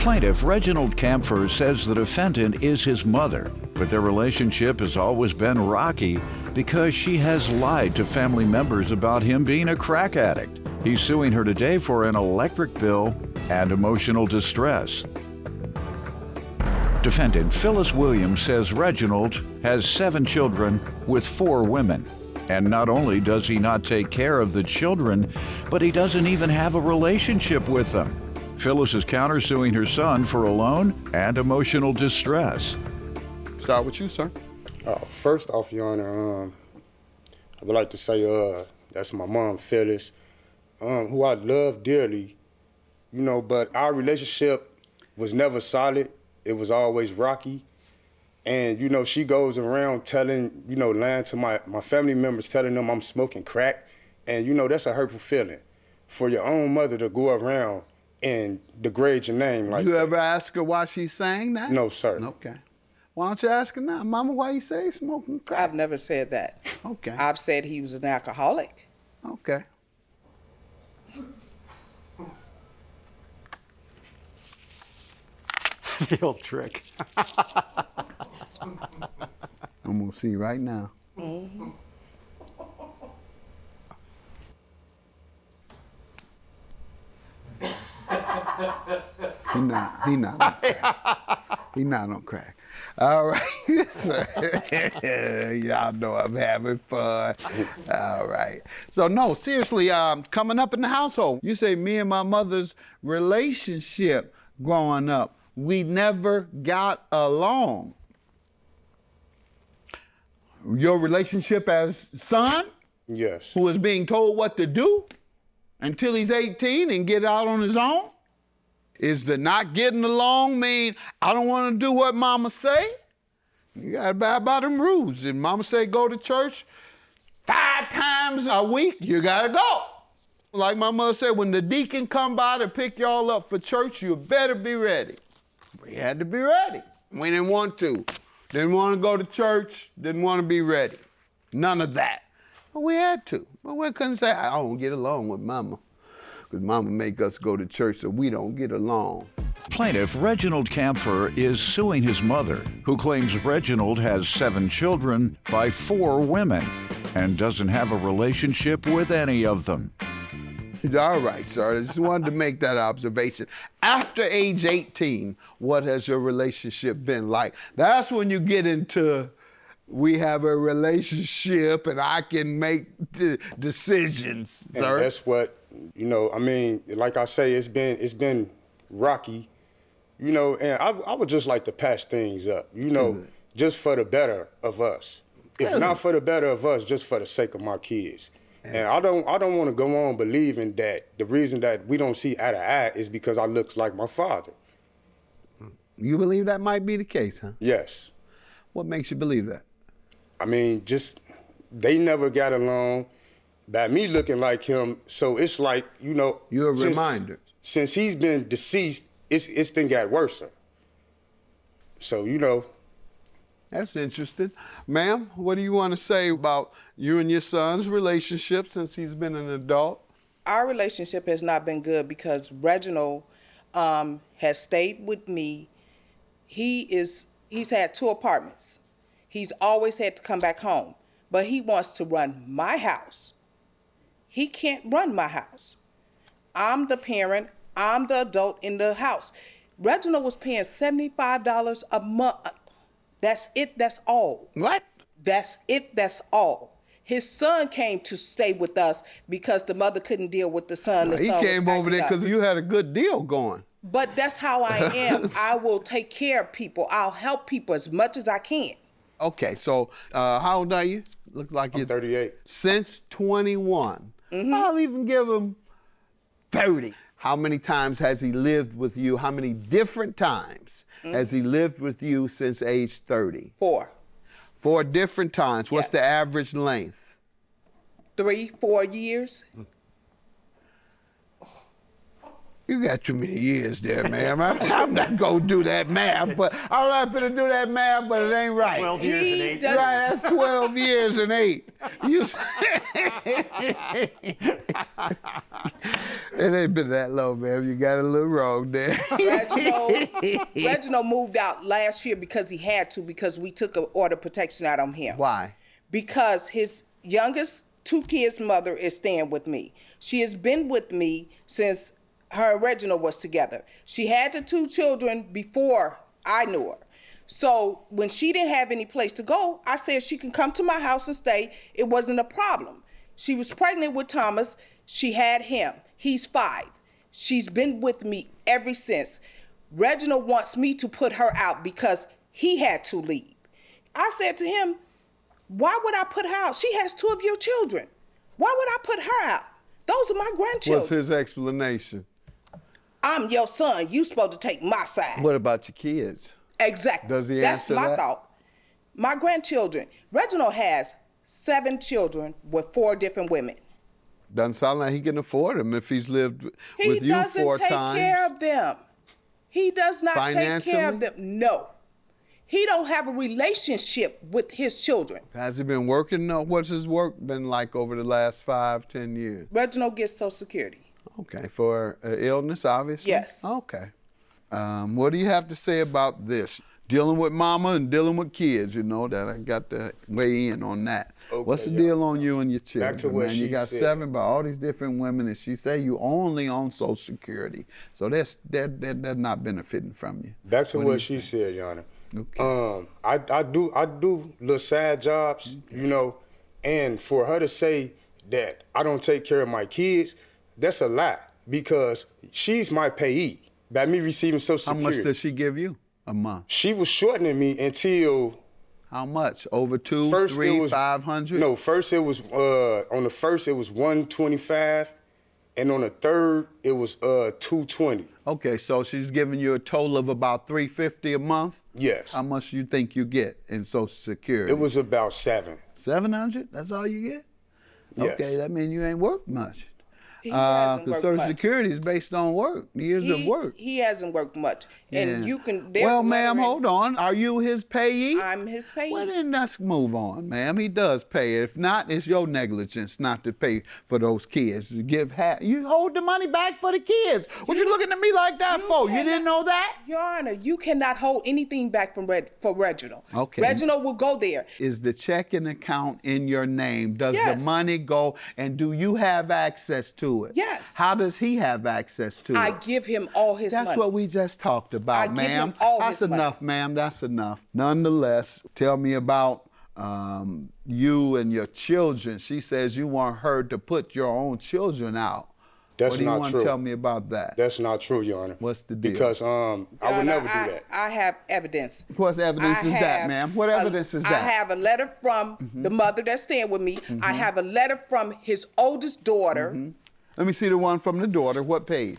Plaintiff Reginald Camphor says the defendant is his mother, but their relationship has always been rocky because she has lied to family members about him being a crack addict. He's suing her today for an electric bill and emotional distress. Defendant Phyllis Williams says Reginald has 7 children with 4 women. And not only does he not take care of the children, but he doesn't even have a relationship with them. Phyllis is countersuing her son for a loan and emotional distress. Start with you, sir. First off, Your Honor, I would like to say that's my mom, Phyllis, who I love dearly, but our relationship was never solid. It was always rocky. And, she goes around telling, lying to my family members, telling them I'm smoking crack. And, that's a hurtful feeling for your own mother to go around and degrade your name like that. You ever ask her why she's saying that? No, sir. Okay. Why don't you ask her now? Mama, why you say he's smoking crack? I've never said that. Okay. I've said he was an alcoholic. Okay. The old trick. I'm gonna see right now. Mm-hmm. He not on crack. He not on crack. All right. Y'all know I'm having fun. All right. So no, seriously, coming up in the household, you say me and my mother's relationship growing up, we never got along. Your relationship as son? Yes. Who is being told what to do until he's 18 and get out on his own? Is the not getting along mean I don't want to do what mama say? You gotta abide by them rules. If mama say go to church 5 times a week, you gotta go. Like my mother said, when the deacon come by to pick y'all up for church, you better be ready. We had to be ready. We didn't want to. Didn't want to go to church, didn't want to be ready. None of that. But we had to. But we couldn't say, I don't get along with mama. Because mama make us go to church so we don't get along. Plaintiff Reginald Camphor is suing his mother, who claims Reginald has 7 children by 4 women and doesn't have a relationship with any of them. All right, sir. I just wanted to make that observation. After age 18, what has your relationship been like? That's when you get into, we have a relationship and I can make decisions, sir. And that's what, like I say, it's been rocky, and I would just like to patch things up, just for the better of us. If not for the better of us, just for the sake of my kids. And I don't want to go on believing that the reason that we don't see eye to eye is because I look like my father. You believe that might be the case, huh? Yes. What makes you believe that? I mean, just they never got along. By me looking like him, so it's like, You're a reminder. Since he's been deceased, it's then got worse. So, That's interesting. Ma'am, what do you want to say about you and your son's relationship since he's been an adult? Our relationship has not been good because Reginald has stayed with me. He's had 2 apartments. He's always had to come back home, but he wants to run my house. He can't run my house. I'm the parent, I'm the adult in the house. Reginald was paying $75 a month. That's it, that's all. What? That's it, that's all. His son came to stay with us because the mother couldn't deal with the son. He came over there because you had a good deal going. But that's how I am. I will take care of people. I'll help people as much as I can. Okay, so how old are you? Looks like you're 38. Since 21. Mm-hmm. I'll even give him 30. How many times has he lived with you? How many different times has he lived with you since age 30? 4. 4 different times. What's Yes. the average length? 3, 4 years. You got too many years there, ma'am. I'm not gonna do that math, but I'm not gonna do that math, but it ain't right. 12 years and 8 does- Right, that's 12 years and 8. You... It ain't been that long, ma'am. You got a little wrong there. Reginald moved out last year because he had to, because we took an order of protection out on him. Why? Because his youngest 2 kids' mother is staying with me. She has been with me since her and Reginald was together. She had the 2 children before I knew her. So when she didn't have any place to go, I said she can come to my house and stay. It wasn't a problem. She was pregnant with Thomas. She had him. He's 5. She's been with me ever since. Reginald wants me to put her out because he had to leave. I said to him, why would I put her out? She has 2 of your children. Why would I put her out? Those are my grandchildren. What's his explanation? I'm your son. You supposed to take my side. What about your kids? Exactly. Does he That's answer my that? thought. My grandchildren. Reginald has 7 children with 4 different women. Doesn't sound like he can afford them if he's lived with He you 4 doesn't take times. care of them. He does not take care Financially? of them. No. He don't have a relationship with his children. Has he been working? No. What's his work been like over the last 5, 10 years? Reginald gets Social Security. Okay, for illness, obviously? Yes. Okay. What do you have to say about this? Dealing with mama and dealing with kids, you know, that I got to weigh in on that. Okay, What's the yeah. deal on you and your children, Back to what man? You she got said. 7 by all these different women, and she say you only on Social Security. So that's not benefiting from you. Back to do what you she said, Your Honor. Okay. I do little side jobs, you know, and for her to say that I don't take care of my kids, that's a lie, because she's my payee by me receiving Social How Security. much does she give you a month? She was shortening me until How much? Over 2, first 3, it was 500? No, first it was on the first it was 125, and on the third it was 220. Okay, so she's giving you a total of about $350 a month? Yes. How much do you think you get in Social Security? It was about 7. 700? That's all you get? Yes. Okay, that means you ain't worked much. He hasn't worked Social much. Security is based on work, years of work. He hasn't worked much. And Yeah. you can, there's Well, a letter ma'am, in- hold on. Are you his payee? I'm his payee. Well, then let's move on, ma'am. He does pay. If not, it's your negligence not to pay for those kids. You hold the money back for the kids. What you looking at me like that for? You didn't know that? Your Honor, you cannot hold anything back from for Reginald. Okay. Reginald will go there. Is the checking account in your name? Does Yes. the money go, and do you have access to it? Yes. How does he have access to I it? give him all his That's money. what we just talked about, I give ma'am. him all That's his money. enough, ma'am. That's enough. Nonetheless, tell me about you and your children. She says you want her to put your own children out. That's what do you not want true. to tell me about that? That's not true, Your Honor. What's the deal? Because I Your would Honor, never do that. I have evidence. What evidence I is that, have ma'am? What evidence is I that? Mm-hmm. have a letter from the mother that's staying with me. I have a letter from his oldest daughter, Mm-hmm. Let me see the one from the daughter. What page?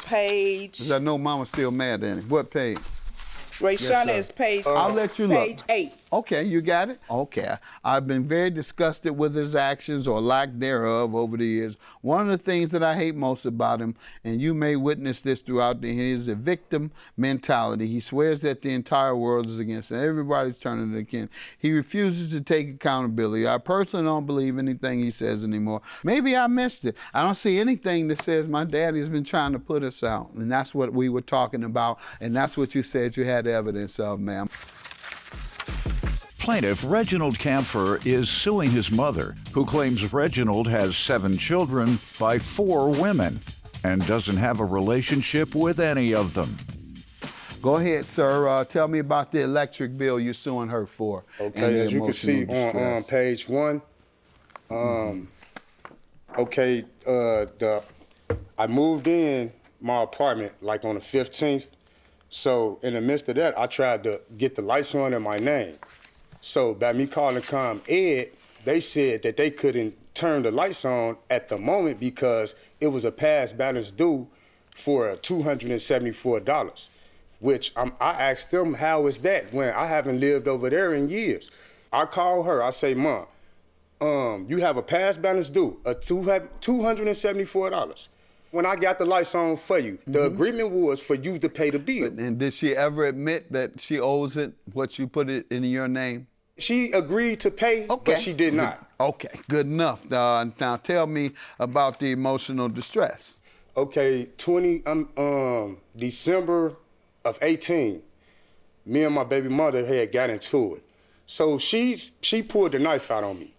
page. 'Cause I know Mama's still mad at him. What page? Rayshana sir. is page. I'll let you look. Page 8. Okay, you got it? Okay. I've been very disgusted with his actions or lack thereof over the years. One of the things that I hate most about him, and you may witness this throughout the years, is a victim mentality. He swears that the entire world is against him. Everybody's turning it against him. He refuses to take accountability. I personally don't believe anything he says anymore. Maybe I missed it. I don't see anything that says my daddy's been trying to put us out. And that's what we were talking about, and that's what you said you had evidence of, ma'am. Plaintiff Reginald Kampfer is suing his mother, who claims Reginald has 7 children by 4 women and doesn't have a relationship with any of them. Go ahead, sir. Tell me about the electric bill you're suing her for. and Okay, the as you can see emotional on distress. page 1, okay, I moved in my apartment like on the 15th. So in the midst of that, I tried to get the lights on in my name. So by me calling ComEd, they said that they couldn't turn the lights on at the moment because it was a past balance due for $274, which I asked them, how is that when I haven't lived over there in years? I call her, I say, Mom, you have a past balance due of $274. When I got the lights on for you, the agreement was for you to pay the bill. And did she ever admit that she owes it, what you put it in your name? She agreed to pay, but she did not. Okay, good enough. Now tell me about the emotional distress. Okay, December of 18, me and my baby mother had got into it. So she pulled the knife out on me.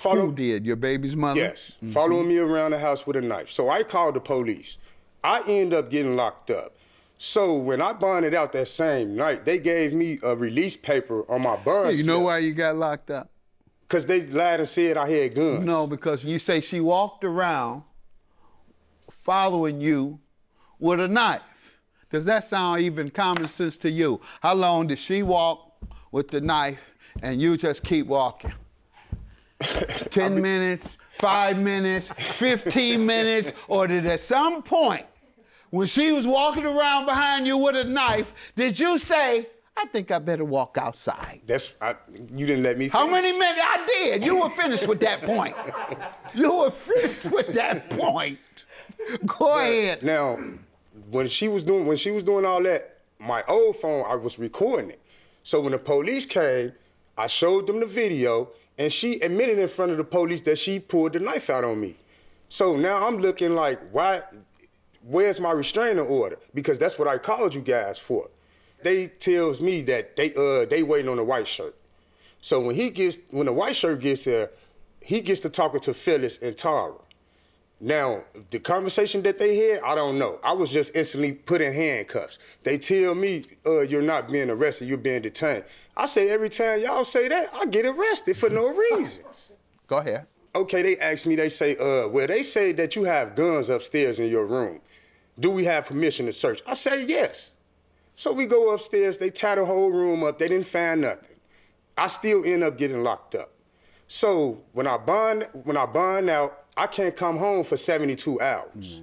Who did? Your baby's mother? Yes, following me around the house with a knife. So I called the police. I ended up getting locked up. So when I bonded out that same night, they gave me a release paper on my bond. You know why you got locked up? Because they lied and said I had guns. No, because you say she walked around following you with a knife. Does that sound even common sense to you? How long did she walk with the knife and you just keep walking? 10 minutes, 5 minutes, 15 minutes, or did at some point, when she was walking around behind you with a knife, did you say, I think I better walk outside? You didn't let me finish. How many minutes? I did. You were finished with that point. You were finished with that point. Go ahead. Now, when she was doing all that, my old phone, I was recording it. So when the police came, I showed them the video, and she admitted in front of the police that she pulled the knife out on me. So now I'm looking like, where's my restraining order? Because that's what I called you guys for. They tells me that they waiting on the white shirt. So when the white shirt gets there, he gets to talking to Phyllis and Tara. Now, the conversation that they had, I don't know. I was just instantly put in handcuffs. They tell me, you're not being arrested, you're being detained. I say every time y'all say that, I get arrested for no reasons. Go ahead. Okay, they ask me, they say, they say that you have guns upstairs in your room. Do we have permission to search? I say yes. So we go upstairs, they tie the whole room up, they didn't find nothing. I still end up getting locked up. So when I bond out, I can't come home for 72 hours.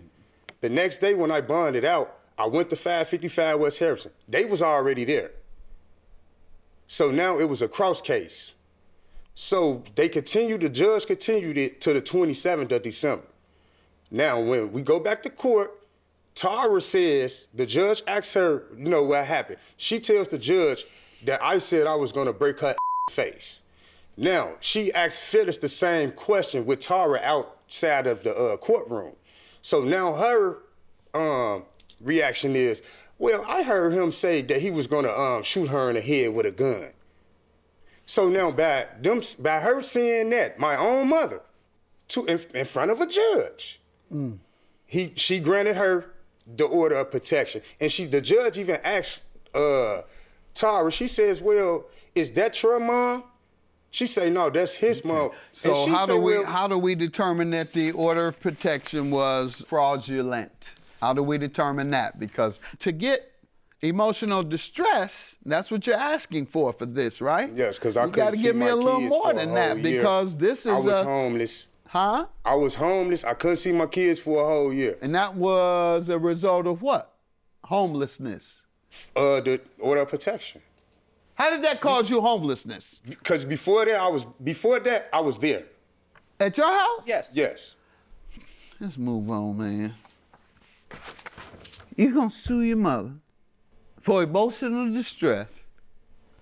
The next day when I bonded out, I went to 555 West Harrison. They was already there. So now it was a cross case. So the judge continued it to the 27th of December. Now when we go back to court, Tara says, the judge asks her, what happened. She tells the judge that I said I was gonna break her face. Now, she asked Phyllis the same question with Tara outside of the courtroom. So now her reaction is, well, I heard him say that he was gonna shoot her in the head with a gun. So now by her saying that, my own mother, in front of a judge, she granted her the order of protection. And the judge even asked Tara, she says, well, is that your mom? She say, no, that's his mom. So how do we determine that the order of protection was fraudulent? How do we determine that? Because to get emotional distress, that's what you're asking for this, right? Yes, because I couldn't see my kids for a whole year. You got to give me a little more than that, because this is I was homeless. Huh? I was homeless. I couldn't see my kids for a whole year. And that was a result of what? Homelessness. The order of protection. How did that cause you homelessness? Because before that, I was there. At your house? Yes. Yes. Let's move on, man. You gonna sue your mother for emotional distress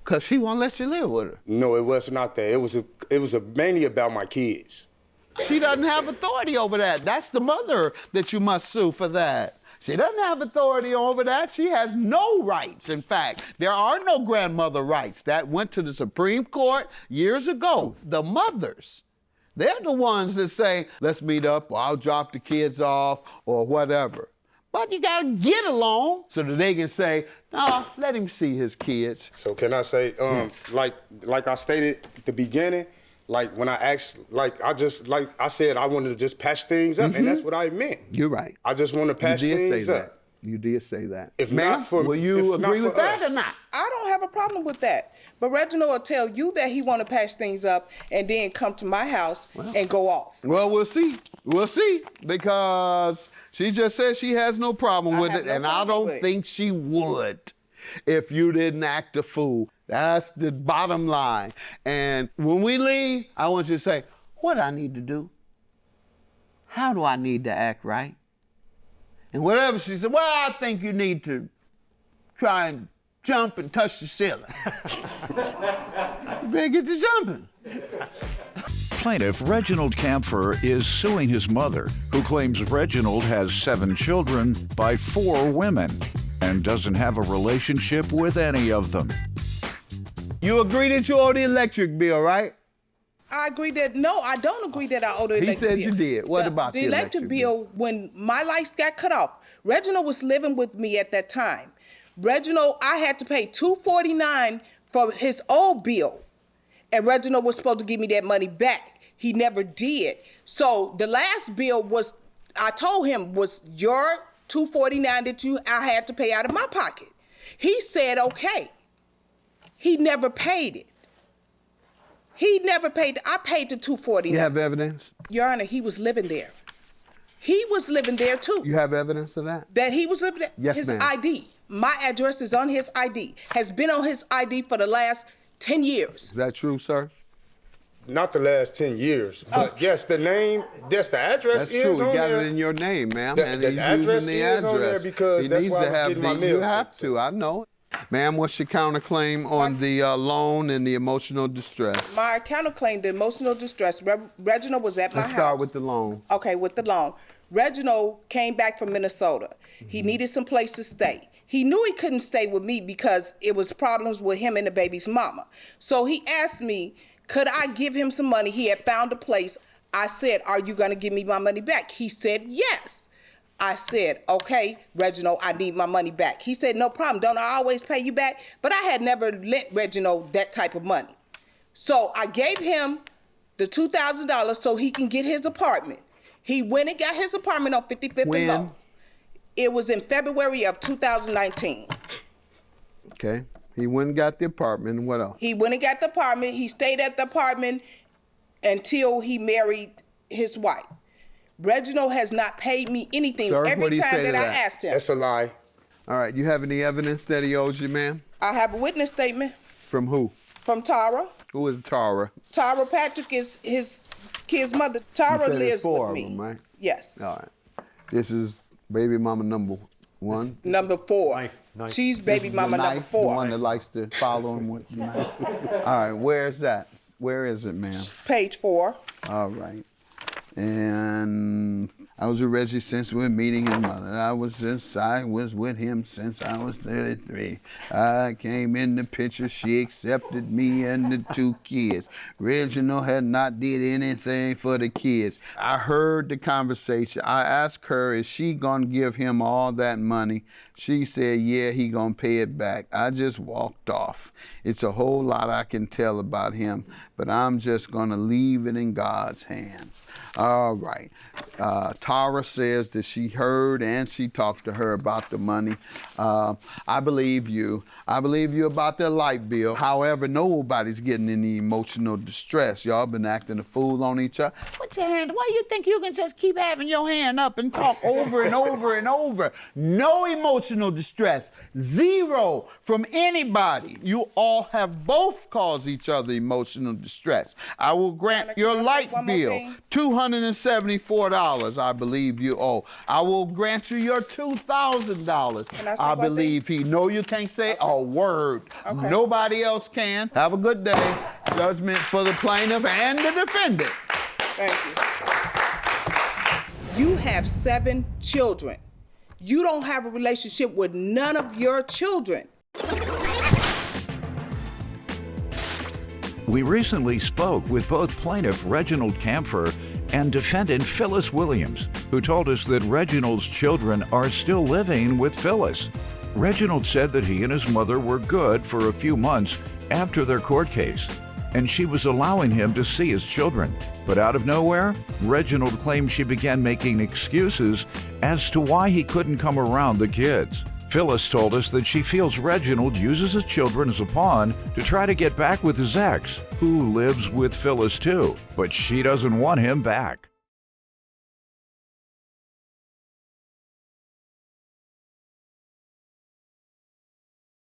because she won't let you live with her? No, it was not that. It was mainly about my kids. She doesn't have authority over that. That's the mother that you must sue for that. She doesn't have authority over that. She has no rights. In fact, there are no grandmother rights. That went to the Supreme Court years ago. The mothers, they're the ones that say, let's meet up, or I'll drop the kids off, or whatever. But you gotta get along so that they can say, no, let him see his kids. So can I say, like I stated at the beginning, like when I asked, I said I wanted to just patch things up, and that's what I meant. You're right. I just want to patch things up. You did say that. If Ma'am, not for, will you agree with that or not? I don't have a problem with that. But Reginald will tell you that he want to patch things up and then come to my house and go off. Well, we'll see. We'll see, because she just says she has no problem with it, and I don't think she would if you didn't act a fool. That's the bottom line. And when we leave, I want you to say, what I need to do? How do I need to act right? And whatever she said, well, I think you need to try and jump and touch the ceiling. You better get to jumping. Plaintiff Reginald Kampfer is suing his mother, who claims Reginald has 7 children by 4 women and doesn't have a relationship with any of them. You agree that you owe the electric bill, right? I agree that, no, I don't agree that I owe the electric bill. He said you did. What about the electric bill? When my lights got cut off, Reginald was living with me at that time. Reginald, I had to pay $249 for his old bill. And Reginald was supposed to give me that money back. He never did. So the last bill was, I told him, was your $249 that I had to pay out of my pocket. He said, okay. He never paid it. He never paid. I paid the $249. You have evidence? Your Honor, he was living there. He was living there too. You have evidence of that? That he was living there? Yes, his ma'am. ID. My address is on his ID. Has been on his ID for the last 10 years. Is that true, sir? Not the last 10 years, but yes, the name, yes, the address That's is true. on You got there. it in your name, ma'am. The and he's address using the is on there address. because he that's needs why I to was have getting my the, mail you have sent to, I know. Ma'am, what's your counterclaim on the loan and the emotional distress? My counterclaim, the emotional distress, Reginald was at my house. Let's start with the loan. Okay, with the loan. Reginald came back from Minnesota. He needed some place to stay. He knew he couldn't stay with me because it was problems with him and the baby's mama. So he asked me, could I give him some money? He had found a place. I said, are you gonna give me my money back? He said, yes. I said, okay, Reginald, I need my money back. He said, no problem, don't I always pay you back? But I had never lent Reginald that type of money. So I gave him the $2,000 so he can get his apartment. He went and got his apartment on 55th and Low. It was in February of 2019. Okay. He went and got the apartment. What else? He went and got the apartment. He stayed at the apartment until he married his wife. Reginald has not paid me anything. Sir, every what do you time say that to I that? asked him. That's a lie. All right. You have any evidence that he owes you, ma'am? I have a witness statement From who? from Tara. Who is Tara? Tara Patrick is his kid's mother. Tara You said lives there's 4 with of me. them, right? Yes. All right. This is baby mama number 1. Number 4. Knife. She's baby mama number 4. The one that likes to follow him with the knife. All right. Where is that? Where is it, ma'am? Page 4. All right. And I was with Reggie since we were meeting his mother. I was with him since I was 33. I came in the picture, she accepted me and the 2 kids. Reginald had not did anything for the kids. I heard the conversation. I asked her, is she gonna give him all that money? She said, yeah, he gonna pay it back. I just walked off. It's a whole lot I can tell about him, but I'm just gonna leave it in God's hands. All right. Tara says that she heard and she talked to her about the money. I believe you. I believe you about the light bill. However, nobody's getting any emotional distress. Y'all been acting a fool on each other. Put your hand, why you think you can just keep having your hand up and talk over and over and over? No emotional distress. 0 from anybody. You all have both caused each other emotional distress. I will grant Can your I say light one more bill thing? $274, I believe you owe. I will grant you your $2,000. Can I say I one thing? believe he. No, you can't say a word. Okay. Nobody else can. Have a good day. Judgment for the plaintiff and the defendant. Thank you. You have 7 children. You don't have a relationship with none of your children. We recently spoke with both plaintiff Reginald Kampfer and defendant Phyllis Williams, who told us that Reginald's children are still living with Phyllis. Reginald said that he and his mother were good for a few months after their court case, and she was allowing him to see his children. But out of nowhere, Reginald claimed she began making excuses as to why he couldn't come around the kids. Phyllis told us that she feels Reginald uses his children as a pawn to try to get back with his ex, who lives with Phyllis too, but she doesn't want him back.